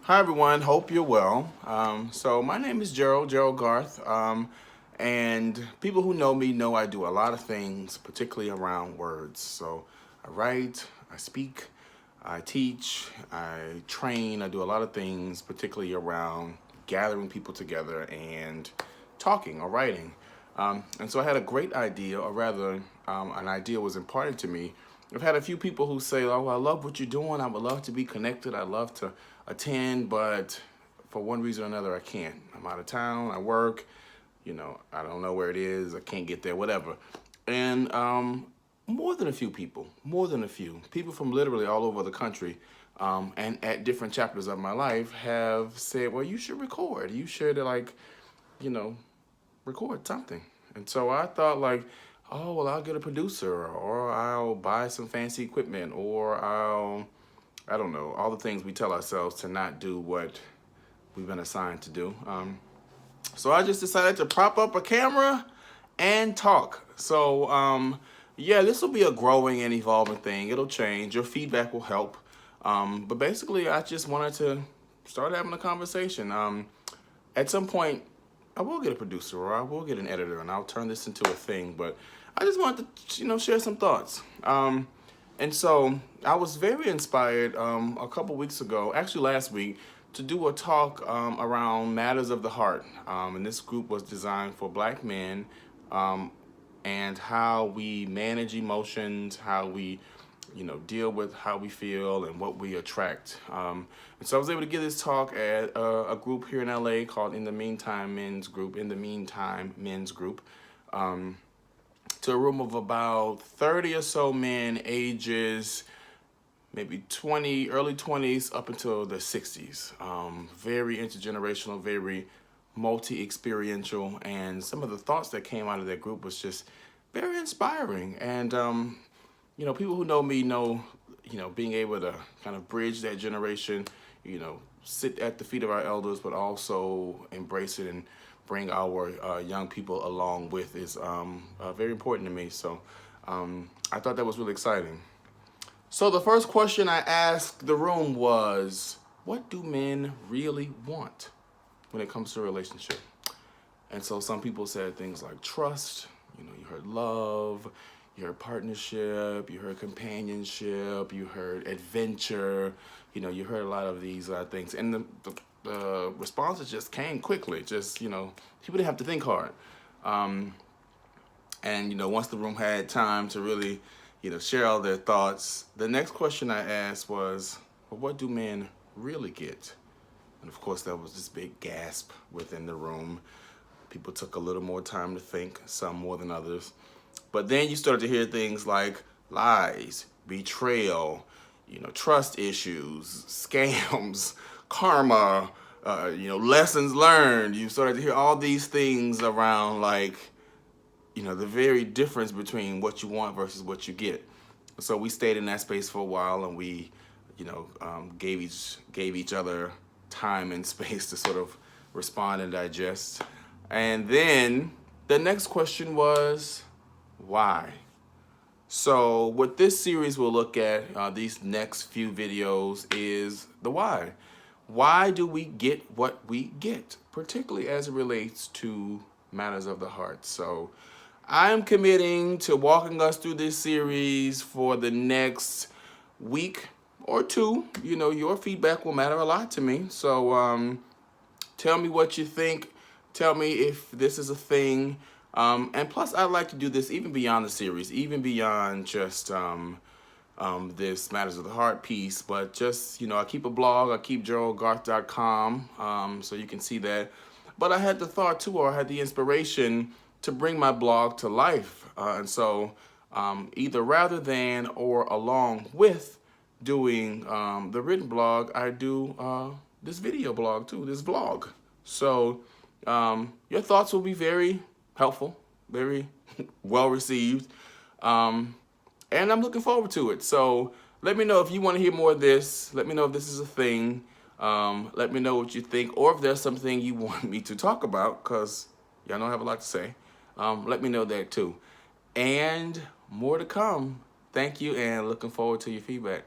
Hi everyone, hope you're well. So my name is Gerald Garth, and people who know me know I do a lot of things, particularly around words. So I write, I speak, I teach, I train, I do a lot of things, particularly around gathering people together and talking or writing. And so I had a great idea, or rather, an idea was imparted to me. I've had a few people who say, "Oh, I love what you're doing. I would love to be connected. I'd love to attend, but for one reason or another, I can't. I'm out of town. I work. I don't know where it is. I can't get there. Whatever." And more than a few people, people from literally all over the country, and at different chapters of my life have said, "Well, you should record. You should you know, record something." And so I thought oh, well, I'll get a producer or I'll buy some fancy equipment or I don't know, all the things we tell ourselves to not do what we've been assigned to do. So I just decided to prop up a camera and talk. So yeah, this will be a growing and evolving thing. It'll change. Your feedback will help. But basically, I just wanted to start having a conversation. At some point, I will get a producer or I will get an editor and I'll turn this into a thing. But I just wanted to, share some thoughts. And so I was very inspired a couple weeks ago, actually last week, to do a talk around matters of the heart. And this group was designed for Black men and how we manage emotions, how we deal with how we feel and what we attract. And so I was able to give this talk at a group here in LA called In the Meantime Men's Group, to a room of about 30 or so men, ages maybe 20, early 20s up until the 60s. Very intergenerational, very multi-experiential, and some of the thoughts that came out of that group was just very inspiring. And people who know me know, being able to kind of bridge that generation, sit at the feet of our elders, but also embrace it and bring our young people along with is very important to me. So I thought that was really exciting. So the first question I asked the room was, what do men really want when it comes to a relationship? And so some people said things like trust, you heard love, you heard partnership, you heard companionship, you heard adventure, you heard a lot of these things. And the responses just came quickly. Just, people didn't have to think hard. And, once the room had time to really, share all their thoughts, the next question I asked was, well, what do men really get? And of course, there was this big gasp within the room. People took a little more time to think, some more than others. But then you started to hear things like lies, betrayal, trust issues, scams, karma, lessons learned. You started to hear all these things around the very difference between what you want versus what you get. So we stayed in that space for a while, and we, gave each other time and space to sort of respond and digest. And then the next question was, why? So what this series will look at, these next few videos, is the why. Why do we get what we get, particularly as it relates to matters of the heart? So I'm committing to walking us through this series for the next week or two. Your feedback will matter a lot to me. So tell me what you think. Tell me if this is a thing. And plus, I'd like to do this even beyond the series, even beyond just this Matters of the Heart piece. But just, I keep a blog. I keep geraldgarth.com, so you can see that. But I had the thought, too, or I had the inspiration to bring my blog to life. And so either rather than or along with doing the written blog, I do this video blog, too, this vlog. So your thoughts will be very helpful, very well received, and I'm looking forward to it. So let me know if you want to hear more of this. Let me know if this is a thing. Let me know what you think, or if there's something you want me to talk about, because y'all know I have a lot to say. Let me know that too. And more to come. Thank you, and looking forward to your feedback.